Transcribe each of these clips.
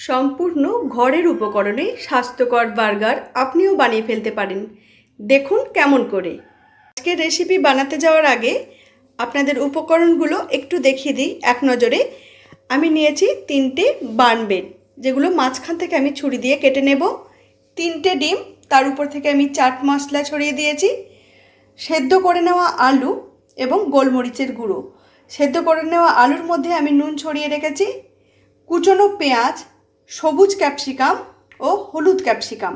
সম্পূর্ণ ঘরের উপকরণে স্বাস্থ্যকর বার্গার আপনিও বানিয়ে ফেলতে পারেন। দেখুন কেমন করে। আজকের রেসিপি বানাতে যাওয়ার আগে আপনাদের উপকরণগুলো একটু দেখিয়ে দিই এক নজরে। আমি নিয়েছি 3টে বান ব্রেড, যেগুলো মাঝখান থেকে আমি ছুরি দিয়ে কেটে নেব। 3টে ডিম, তার উপর থেকে আমি চাট মশলা ছড়িয়ে দিয়েছি। সেদ্ধ করে নেওয়া আলু এবং গোলমরিচের গুঁড়ো। সেদ্ধ করে নেওয়া আলুর মধ্যে আমি নুন ছড়িয়ে রেখেছি। কুচনো পেঁয়াজ, সবুজ ক্যাপসিকাম ও হলুদ ক্যাপসিকাম,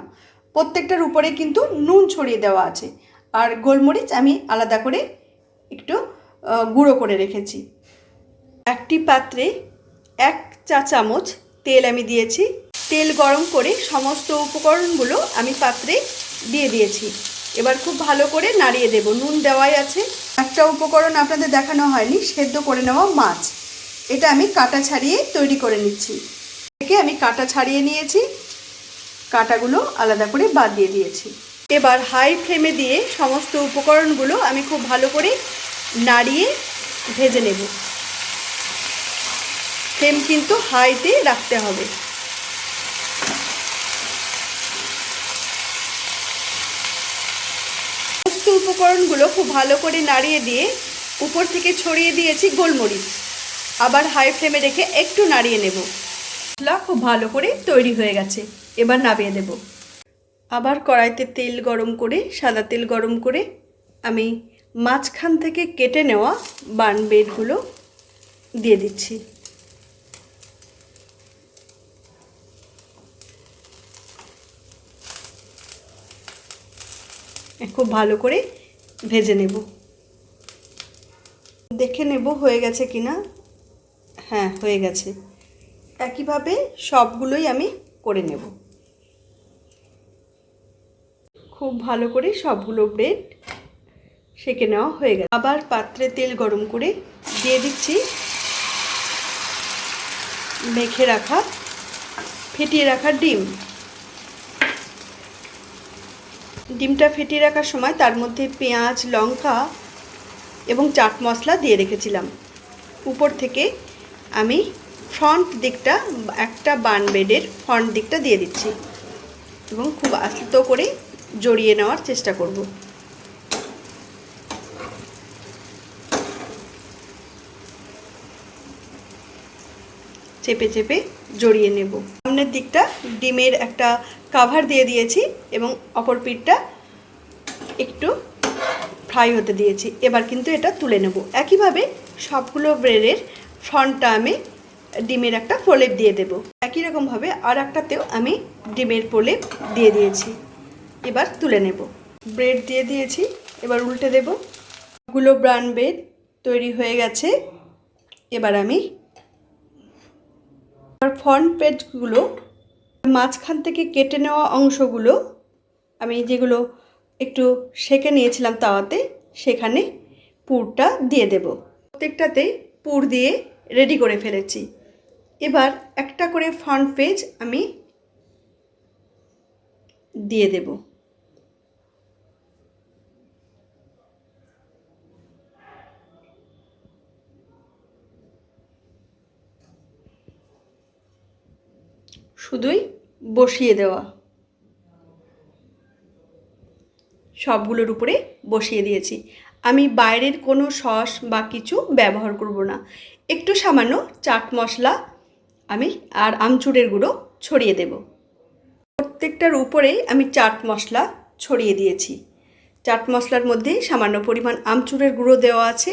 প্রত্যেকটার উপরে কিন্তু নুন ছড়িয়ে দেওয়া আছে। আর গোলমরিচ আমি আলাদা করে একটু গুঁড়ো করে রেখেছি। একটি পাত্রে 1 চা চামচ তেল আমি দিয়েছি। তেল গরম করে সমস্ত উপকরণগুলো আমি পাত্রে দিয়ে দিয়েছি। এবার খুব ভালো করে নাড়িয়ে দেব। নুন দেওয়াই আছে। একটা উপকরণ আপনাদের দেখানো হয়নি, সেদ্ধ করে নেওয়া মাছ। এটা আমি কাটা ছাড়িয়ে তৈরি করে নিচ্ছি। একে আমি কাটা ছাড়িয়ে নিয়েছি, কাটাগুলো আলাদা করে বাদ দিয়ে দিয়েছি। এবার হাই ফ্লেমে দিয়ে সমস্ত উপকরণগুলো আমি খুব ভালো করে নাড়িয়ে ভেজে নেব। ফ্লেম কিন্তু হাইতে রাখতে হবে। সমস্ত উপকরণগুলো খুব ভালো করে নাড়িয়ে দিয়ে উপর থেকে ছড়িয়ে দিয়েছি গোলমরিচ। আবার হাই ফ্লেমে রেখে একটু নাড়িয়ে নেব। মশলা খুব ভালো করে তৈরি হয়ে গেছে। এবার নামিয়ে দেব। আবার কড়াইতে তেল গরম করে, সাদা তেল গরম করে আমি মাঝখান থেকে কেটে নেওয়া বান ব্রেডগুলো দিয়ে দিচ্ছি। খুব ভালো করে ভেজে নেব। দেখে নেব হয়ে গেছে কিনা। হ্যাঁ, হয়ে গেছে। একইভাবে সবগুলোই আমি করে নেব। খুব ভালো করে সবগুলো ব্রেড সেঁকে নেওয়া হয়ে গেছে। আবার পাত্রে তেল গরম করে দিয়ে দিচ্ছি মেখে রাখা, ফেটিয়ে রাখা ডিম। ডিমটা ফেটিয়ে রাখার সময় তার মধ্যে পেঁয়াজ, লঙ্কা এবং চাট মশলা দিয়ে রেখেছিলাম। উপর থেকে আমি ফ্রন্ট দিকটা, একটা বান ব্রেডের ফ্রন্ট দিকটা দিয়ে দিচ্ছি এবং খুব আস্তে করে জড়িয়ে নেওয়ার চেষ্টা করব। চেপে চেপে জড়িয়ে নেব। সামনের দিকটা ডিমের একটা কাভার দিয়ে দিয়েছি এবং অপর পিঠটা একটু ফ্রাই হতে দিয়েছি। এবার কিন্তু এটা তুলে নেব। একইভাবে সবগুলো ব্রেডের ফ্রন্টটা আমি ডিমের একটা প্রলেপ দিয়ে দেব। একই রকমভাবে আর একটাতেও আমি ডিমের প্রলেপ দিয়ে দিয়েছি। এবার তুলে নেব। ব্রেড দিয়ে দিয়েছি, এবার উল্টে দেব। সবগুলো বান ব্রেড তৈরি হয়ে গেছে। এবার আমি ফ্রন্ট ব্রেডগুলো মাঝখান থেকে কেটে নেওয়া অংশগুলো আমি যেগুলো একটু সেঁকে নিয়েছিলাম তাওয়াতে, সেখানে পুরটা দিয়ে দেব। প্রত্যেকটাতে পুর দিয়ে রেডি করে ফেলেছি। এবার একটা করে ফ্রন্ট পেজ আমি দিয়ে দেব। শুধুই বসিয়ে দেওয়া। সবগুলোর উপরে বসিয়ে দিয়েছি। আমি বাইরের কোনো সস বা কিছু ব্যবহার করব না। একটু সামান্য চাট মশলা আমি আর আমচুরের গুঁড়ো ছড়িয়ে দেব। প্রত্যেকটার উপরেই আমি চাট মশলা ছড়িয়ে দিয়েছি। চাট মশলার মধ্যে সামান্য পরিমাণ আমচুরের গুঁড়ো দেওয়া আছে।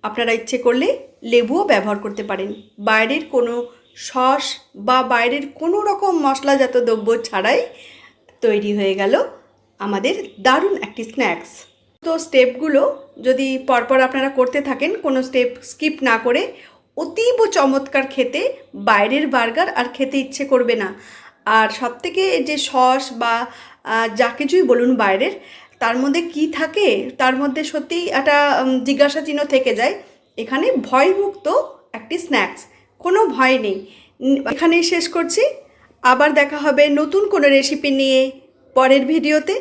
আপনারা ইচ্ছে করলে লেবুও ব্যবহার করতে পারেন। বাইরের কোনো সস বা বাইরের কোনো রকম মশলাজাত দ্রব্য ছাড়াই তৈরি হয়ে গেল আমাদের দারুণ একটি স্ন্যাক্স। তো স্টেপগুলো যদি পরপর আপনারা করতে থাকেন, কোনো স্টেপ স্কিপ না করে, অতীব চমৎকার খেতে বাইরের বার্গার আর খেতে ইচ্ছে করবে না। আর সবথেকে যে সস বা যা কিছুই বলুন বাইরের, তার মধ্যে কি থাকে, তার মধ্যে সত্যিই একটা জিজ্ঞাসা চিহ্ন থেকে যায়। এখানে ভয়মুক্ত একটি স্ন্যাক্স, কোনো ভয় নেই। এখানেই শেষ করছি। আবার দেখা হবে নতুন কোনো রেসিপি নিয়ে পরের ভিডিওতে।